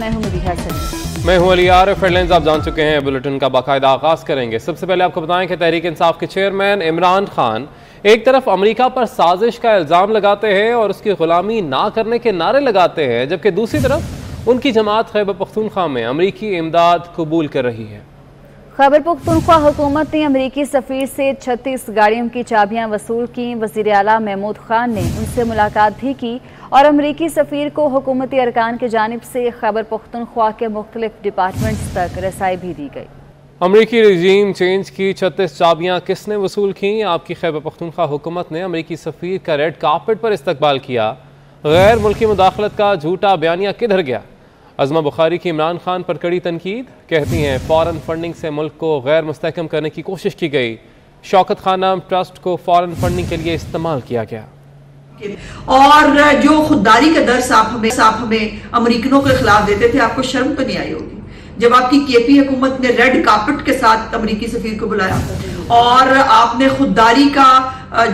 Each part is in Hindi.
मैं हूं मदीहा सलीम। मैं हूं अली आरिफ। हेडलाइंस आप जान चुके हैं, बुलेटिन का बाकायदा आगाज करेंगे। सबसे पहले आपको बताएं कि तहरीक इंसाफ के चेयरमैन इमरान खान एक तरफ अमेरिका पर साजिश का इल्जाम लगाते हैं और उसकी गुलामी ना करने के नारे लगाते हैं, जबकि दूसरी तरफ उनकी जमात खैबर पख्तूनख्वा में अमरीकी इमदाद कबूल कर रही है। खैबर पख्तूनख्वा हुकूमत ने अमरीकी सफीर से 36 गाड़ियों की चाबियां वसूल की। वज़ीर आला महमूद खान ने उनसे मुलाकात भी की और अमरीकी सफीर को हुकूमती अरकान की जानिब से खैबर पख्तूनख्वा के मुख्तलिफ डिपार्टमेंट्स तक रसाई भी दी गई। अमरीकी रजीम चेंज की 36 चाबियां किसने वसूल की? आपकी खैबर पख्तूनख्वा हुकूमत ने अमरीकी सफीर का रेड कार्पेट पर इस्तकबाल किया। गैर मुल्की मुदाखलत का झूठा बयानिया किधर गया? अज़मा बुखारी की इमरान खान पर कड़ी तनकीद, कहती हैं फॉरेन फंडिंग से मुल्क को गैर मुस्तहकम करने की कोशिश की गई। शौकत खानम ट्रस्ट को फॉरेन फंडिंग के लिए इस्तेमाल किया गया। और जो खुददारी का दर्स आप हमें अमरीकनों के खिलाफ देते थे, आपको शर्म तो नहीं आई होगी जब आपकी केपी हुकूमत ने रेड कार्पेट के साथ अमरीकी सफीर को बुलाया और आपने खुददारी का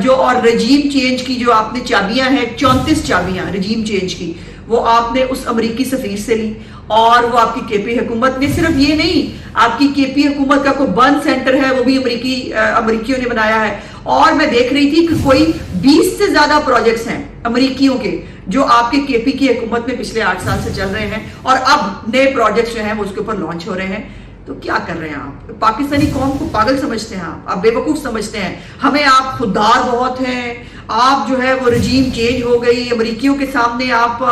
जो और रजीम चेंज की जो आपने चाबियां हैं, 34 चाबियां रजीम चेंज की, वो आपने उस अमरीकी सफीर से ली। और वो आपकी केपी हुकूमत ने सिर्फ ये नहीं, आपकी केपी हुकूमत का कोई बर्न सेंटर है वो भी अमरीकियों ने बनाया है। और मैं देख रही थी कि कोई 20 से ज्यादा प्रोजेक्ट्स हैं अमरीकियों के जो आपके केपी की हुकूमत में पिछले 8 साल से चल रहे हैं और अब नए प्रोजेक्ट्स जो हैं वो उसके ऊपर लॉन्च हो रहे हैं। तो क्या कर रहे हैं आप? पाकिस्तानी कौम को पागल समझते हैं आप बेवकूफ समझते हैं। हमें आप खुददार बहुत हैं, आप जो है वो रजीम चेंज हो गई, अमरीकियों के सामने आप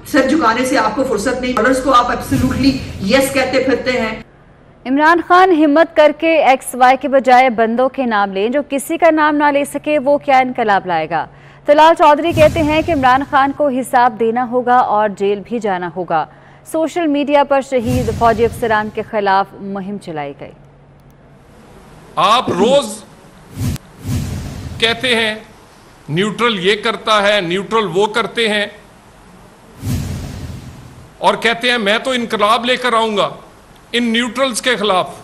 सर झुकाने से आपको फुर्सत नहीं, डॉलर्स को आप एब्सोल्युटली यस कहते फिरते हैं। इमरान खान हिम्मत करके XY के बजाय बंदों के नाम लें, जो किसी का नाम ना ले सके वो क्या इनकलाब लाएगा। तलाल चौधरी कहते हैं कि इमरान खान को हिसाब देना होगा और जेल भी जाना होगा। सोशल मीडिया पर शहीद फौजी अफसरान के खिलाफ मुहिम चलाई गई। आप रोज कहते हैं न्यूट्रल ये करता है, न्यूट्रल वो करते हैं, और कहते हैं मैं तो इनकलाब लेकर आऊंगा इन न्यूट्रल्स के खिलाफ,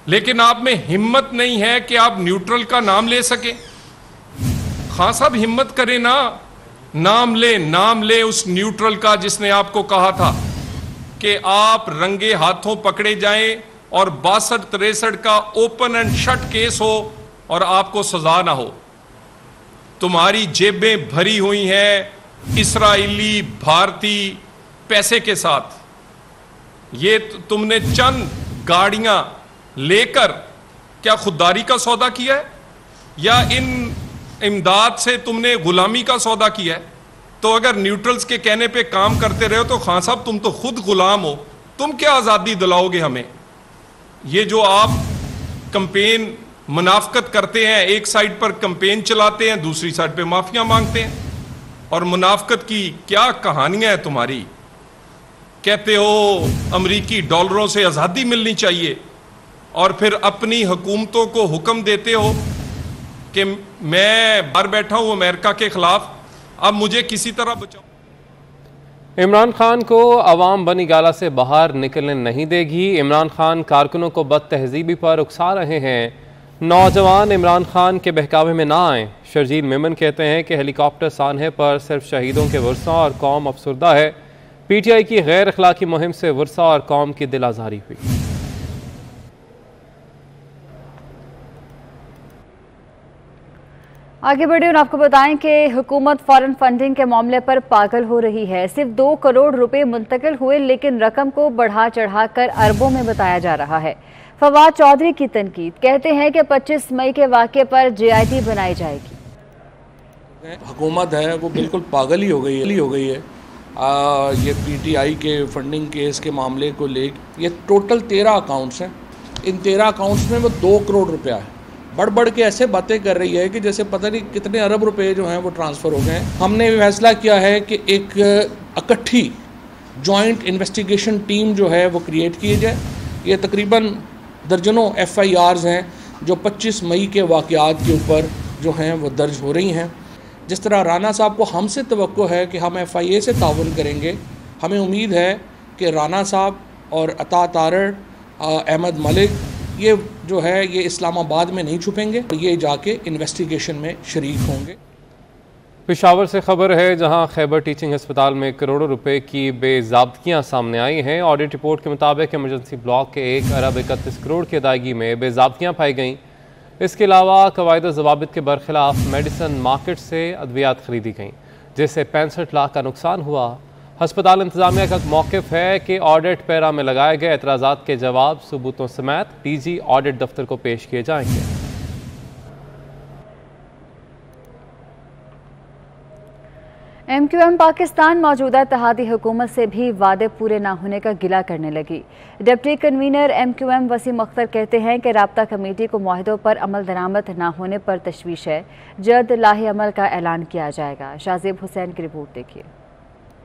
लेकिन आप में हिम्मत नहीं है कि आप न्यूट्रल का नाम ले सके। खान साहब हिम्मत करें ना, नाम ले उस न्यूट्रल का जिसने आपको कहा था कि आप रंगे हाथों पकड़े जाएं और 62-63 का ओपन एंड शट केस हो और आपको सजा ना हो। तुम्हारी जेबें भरी हुई हैं इस्राएली भारतीय पैसे के साथ। ये तुमने चंद गाड़ियां लेकर क्या खुददारी का सौदा किया है या इन इमदाद से तुमने गुलामी का सौदा किया है? तो अगर न्यूट्रल्स के कहने पे काम करते रहे हो तो खान साहब तुम तो खुद गुलाम हो, तुम क्या आजादी दिलाओगे हमें? ये जो आप कंपेन मुनाफकत करते हैं, एक साइड पर कंपेन चलाते हैं, दूसरी साइड पे माफिया मांगते हैं, और मुनाफकत की क्या कहानियां हैं तुम्हारी। कहते हो अमरीकी डॉलरों से आजादी मिलनी चाहिए और फिर अपनी हुकूमतों को हुक्म देते हो कि मैं बाहर बैठा हूं अमेरिका के खिलाफ, अब मुझे किसी तरह बचाओ। इमरान खान को अवाम बनी गाला से बाहर निकलने नहीं देगी। इमरान खान कारकुनों को बद तहजीबी पर उकसा रहे हैं। नौजवान इमरान खान के बहकावे में ना आए। शर्जील मेमन कहते हैं कि हेलीकॉप्टर सानहे पर सिर्फ शहीदों के वर्सा और कौम अफसरदा है। PTI की गैर अखलाकी मुहिम से वर्सा और कौम की दिल आज़ारी हुई। आगे बढ़े और आपको बताएं कि हुकूमत फॉरेन फंडिंग के मामले पर पागल हो रही है। सिर्फ 2 करोड़ रुपए मुंतकिल हुए, लेकिन रकम को बढ़ा चढ़ाकर अरबों में बताया जा रहा है। फवाद चौधरी की तनकीद, कहते हैं कि 25 मई के वाक़े पर JIT बनाई जाएगी। हुकूमत है वो बिल्कुल पागल ही हो गई है। ये PTI के फंडिंग केस के मामले को ले, ये टोटल 13 अकाउंट्स हैं। इन 13 अकाउंट्स में वो 2 करोड़ रुपया है। बढ़ के ऐसे बातें कर रही है कि जैसे पता नहीं कितने अरब रुपए जो हैं वो ट्रांसफ़र हो गए। हमने फैसला किया है कि एक इकट्ठी जॉइंट इन्वेस्टिगेशन टीम जो है वो क्रिएट की जाए। ये तकरीबन दर्जनों FIRs हैं जो 25 मई के वाक़यात के ऊपर जो हैं वो दर्ज हो रही हैं। जिस तरह राना साहब को हमसे तवक्को है कि हम FIA से ताउन करेंगे, हमें उम्मीद है कि राना साहब और अता तारड़, अहमद मलिक, ये जो है ये इस्लामाबाद में नहीं छुपेंगे, ये जाके इन्वेस्टिगेशन में शरीक होंगे। पेशावर से खबर है, जहां खैबर टीचिंग अस्पताल में करोड़ों रुपए की बेज़ाब्तियां सामने आई हैं। ऑडिट रिपोर्ट के मुताबिक इमरजेंसी ब्लॉक के 1 अरब 31 करोड़ की अदायगी में बेज़ाब्तियां पाई गईं। इसके अलावा कवायद ज़वाबित के बरखिलाफ मेडिसन मार्केट से अद्वियात खरीदी गईं, जिससे 65 लाख का नुकसान हुआ। हस्पताल इंतजामिया का मौक़िफ़ है कि ऑडिट पैरा में लगाए गए एतराज़ात के जवाब सबूतों समेत डीजी ऑडिट दफ्तर को पेश किए जाएंगे। MQM पाकिस्तान मौजूदा इत्तेहादी हुकूमत से भी वादे पूरे न होने का गिला करने लगी। Deputy convener MQM Waseem Akhtar कहते हैं कि राब्ता कमेटी को मुआहदों पर अमल दरामद न होने पर तशवीश है। जल्द लाहे अमल का ऐलान किया जाएगा। शाहजेब हुसैन की रिपोर्ट देखिए।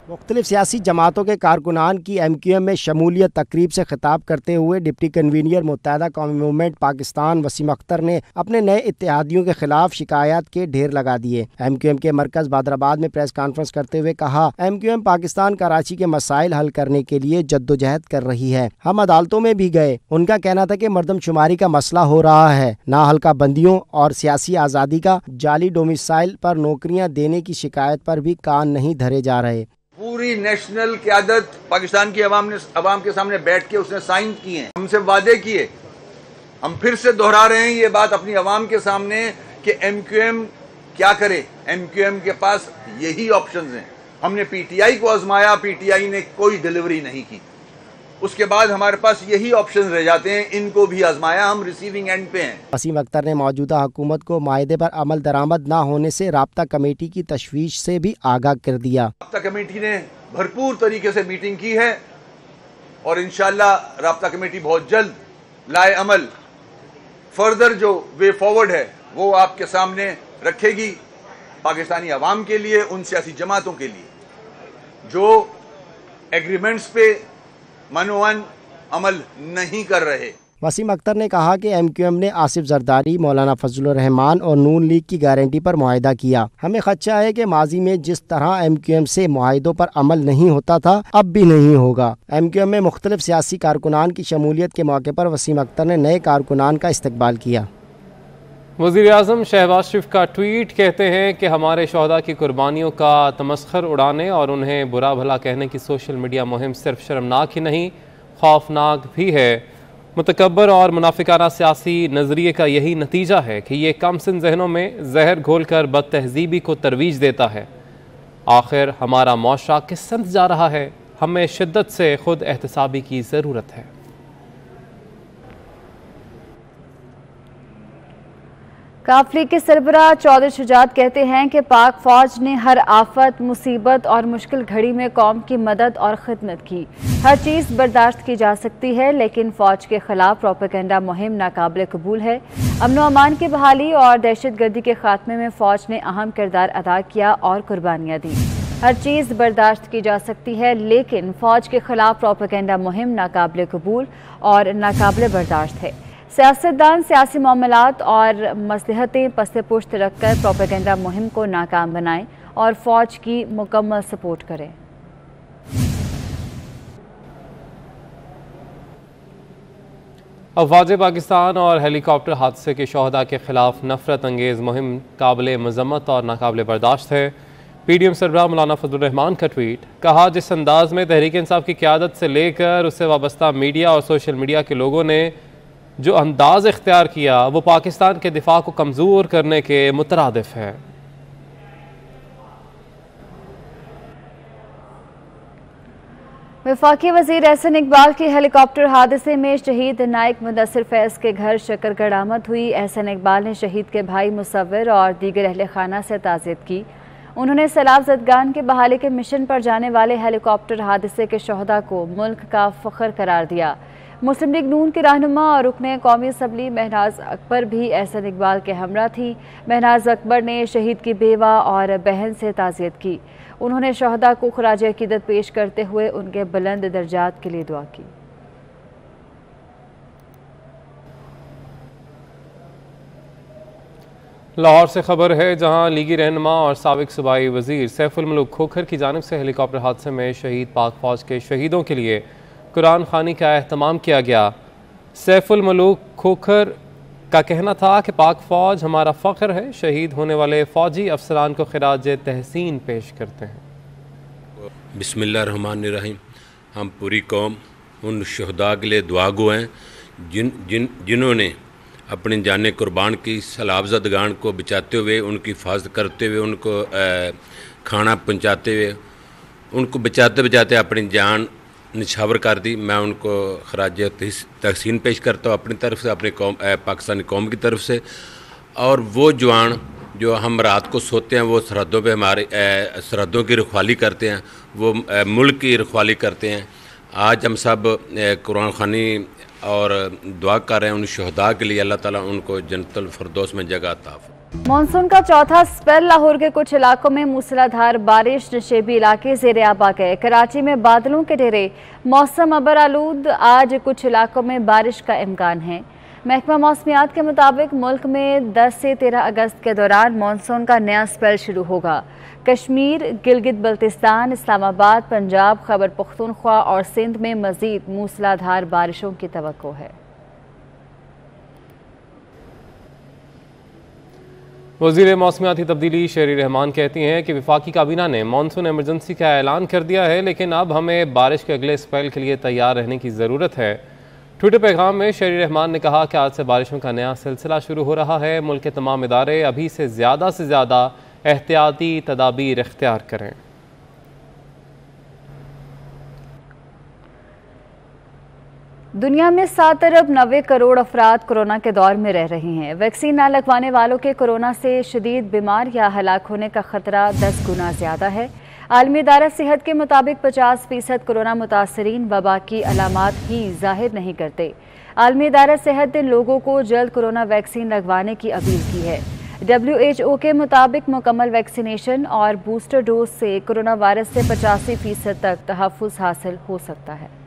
मुख्तलिफ सियासी जमातों के कारकुनान की MQM में शमूलियत तकरीब से खिताब करते हुए डिप्टी कन्वीनर मुत्तहदा कौमी मूवमेंट पाकिस्तान वसीम अख्तर ने अपने नए इत्तेहादियों के खिलाफ शिकायत के ढेर लगा दिए। MQM के मरकज बादराबाद में प्रेस कॉन्फ्रेंस करते हुए कहा, MQM पाकिस्तान कराची के मसाइल हल करने के लिए जद्दोजहद कर रही है। हम अदालतों में भी गए। उनका कहना था कि मर्दमशुमारी का मसला हो रहा है, ना हल्का बंदियों और सियासी आज़ादी का। जाली डोमिसाइल पर नौकरियां देने की शिकायत पर भी कान नहीं धरे जा रहे। पूरी नेशनल क़यादत पाकिस्तान की अवाम के सामने बैठ के उसने साइन किए हैं, हमसे वादे किए। हम फिर से दोहरा रहे हैं ये बात अपनी अवाम के सामने कि MQM क्या करे। MQM के पास यही ऑप्शंस हैं। हमने PTI को आजमाया, PTI ने कोई डिलीवरी नहीं की। उसके बाद हमारे पास यही ऑप्शन रह जाते हैं, इनको भी आजमाया, हम रिसीविंग एंड पे हैं। वसीम अख्तर ने मौजूदा हुकूमत को मायदे पर अमल दरामद न होने से राब्ता कमेटी की तशवीश से भी आगाह कर दिया। राब्ता कमेटी ने भरपूर तरीके से मीटिंग की है और इंशाल्लाह राब्ता कमेटी बहुत जल्द लाए अमल फर्दर जो वे फॉरवर्ड है वो आपके सामने रखेगी, पाकिस्तानी अवाम के लिए, उन सियासी जमातों के लिए जो एग्रीमेंट्स पे मनोवन अमल नहीं कर रहे। वसीम अख्तर ने कहा कि MQM ने आसिफ जरदारी, मौलाना फजलुर रहमान और नून लीग की गारंटी पर मुआहिदा किया। हमें खदशा है कि माजी में जिस तरह MQM से मुआहिदों पर अमल नहीं होता था, अब भी नहीं होगा। MQM में मुख्तलिफ सियासी कारकुनान की शमूलियत के मौके पर वसीम अख्तर ने नए कारकुनान का इस्तकबाल किया। वज़ीर-ए-आज़म शहबाज शरीफ का ट्वीट, कहते हैं कि हमारे शोहदा की कुर्बानियों का तमस्खर उड़ाने और उन्हें बुरा भला कहने की सोशल मीडिया मुहिम सिर्फ शर्मनाक ही नहीं, खौफनाक भी है। मुतकब्बर और मुनाफिकाना सियासी नज़रिए का यही नतीजा है कि ये कम सिन जहनों में जहर घोल कर बद तहजीबी को तरवीज देता है। आखिर हमारा मौशरा किस संत जा रहा है? हमें शिद्दत से खुद एहतसाबी की ज़रूरत है। काफली के सरबराह चौधरी शुजात कहते हैं कि पाक फौज ने हर आफत, मुसीबत और मुश्किल घड़ी में कौम की मदद और खिदमत की। हर चीज़ बर्दाश्त की जा सकती है, लेकिन फौज के खिलाफ प्रोपेगेंडा मुहिम नाकाबिल कबूल है। अमन व अमान की बहाली और दहशत गर्दी के खात्मे में फौज ने अहम किरदार अदा किया और कुर्बानियाँ दी। हर चीज़ बर्दाश्त की जा सकती है, लेकिन फौज के खिलाफ प्रोपेगेंडा मुहिम नाकाबिल कबूल और नाकाबिल बर्दाश्त है। सियासतदान सियासी मामलात और मसलहतें पस्ते पुश्त रखकर प्रोपेगेंडा मुहिम को नाकाम बनाएं और फौज की मुकम्मल सपोर्ट करें। अफवाज पाकिस्तान और हेलीकॉप्टर हादसे के शोहदा के खिलाफ नफरत अंगेज़ मुहिम काबिल मजम्मत और नाकाबिल बर्दाश्त है। PDM सरबराह मौलाना फजलुर रहमान का ट्वीट, कहा, जिस अंदाज में तहरीक इंसाफ की क़यादत से लेकर उससे वाबस्ता मीडिया और सोशल मीडिया के लोगों ने जो अंदाज इख्तियार किया वो पाकिस्तान के दिफा को कमज़ोर करने के मुतरादिफ है। वफाकी वज़ीर एहसन इकबाल के हेलीकॉप्टर हादसे में शहीद नायक मुदस्सिर फैज़ के घर शकरगढ़ आमद हुई। एहसन इकबाल ने शहीद के भाई मुसव्विर और दीगर अहले खाना से ताज़ियत की। उन्होंने सैलाब ज़दगान के बहाली के मिशन पर जाने वाले हेलीकॉप्टर हादसे के शोहदा को मुल्क का फ़ख्र करार दिया। मुस्लिम लीग नून के रहनुमा और रुकने कौमी असम्बली महनाज अकबर भी एहसन इकबाल के हमरा थी। महनाज अकबर ने शहीद की बेवा और बहन से ताज़ियत की। उन्होंने शोहदा को खराज अकीदत पेश करते हुए उनके बुलंद दर्जात के लिए दुआ की। लाहौर से खबर है, जहां लीगी रहनुमा और साबिक सूबाई वजीर सैफुल मलूक खोखर की जानिब से हेलीकॉप्टर हादसे में शहीद पाक फौज के शहीदों के लिए कुरान खानी का एहतमाम किया गया। सैफुल मलूक खोखर का कहना था कि पाक फ़ौज हमारा फ़ख्र है। शहीद होने वाले फ़ौजी अफसरान को खिराज तहसीन पेश करते हैं। बिस्मिल्लाहिर्रहमानिर्रहीम। हम पूरी कौम उन शहदा के लिए दुआ गो हैं जिन्होंने अपनी जान कुर्बान की सलाबज़दगान को बचाते हुए, उनकी हिफाजत करते हुए, उनको खाना पहुँचाते हुए, उनको बचाते बचाते अपनी जान निछावर कर दी। मैं उनको खराज तहसीन पेश करता हूँ अपनी तरफ से, अपनी कौम पाकिस्तानी कौम की तरफ से। और वो जवान जो हम रात को सोते हैं, वो सरहदों पे हमारे सरहदों की रखवाली करते हैं, वो मुल्क की रखवाली करते हैं। आज हम सब कुरान ख़ानी और दुआ कर रहे हैं उन शहदा के लिए, अल्लाह ताला उनको जन्नतुल फिरदौस में जगह अता फरमाए। मानसून का चौथा स्पेल लाहौर के कुछ इलाकों में मूसलाधार बारिश, नशेबी इलाके ज़ेरे आब आ गए। कराची में बादलों के डेरे, मौसम अबर आलूद। आज कुछ इलाकों में बारिश का इम्कान है। महकमा मौसमियात के मुताबिक मुल्क में 10 से 13 अगस्त के दौरान मानसून का नया स्पेल शुरू होगा। कश्मीर, गिलगित बल्तिस्तान, इस्लामाबाद, पंजाब, खैबर पख्तूनख्वा और सिंध में मज़ीद मूसलाधार बारिशों की तवक्को है। वज़ीर मौसमियाती तब्दीली शेरी रहमान कहती हैं कि वफाकी काबीना ने मानसून एमरजेंसी का ऐलान कर दिया है, लेकिन अब हमें बारिश के अगले स्पेल के लिए तैयार रहने की ज़रूरत है। ट्विटर पैगाम में शेरी रहमान ने कहा कि आज से बारिशों का नया सिलसिला शुरू हो रहा है। मुल्क के तमाम इदारे अभी से ज़्यादा एहतियाती तदाबीर इख्तियार करें। दुनिया में 7 अरब 90 करोड़ अफराद कोरोना के दौर में रह रहे हैं। वैक्सीन न लगवाने वालों के कोरोना से शदीद बीमार या हलाक होने का खतरा 10 गुना ज़्यादा है। आलमी इदारा सेहत के मुताबिक 50% कोरोना मुतासरीन वबा की अलामात ही जाहिर नहीं करते। आलमी इदारा सेहत ने लोगों को जल्द कोरोना वैक्सीन लगवाने की अपील की है। WHO के मुताबिक मुकम्मल वैक्सीनेशन और बूस्टर डोज से कोरोना वायरस से 85% तक तहफ़्फ़ुज़ हासिल हो सकता है।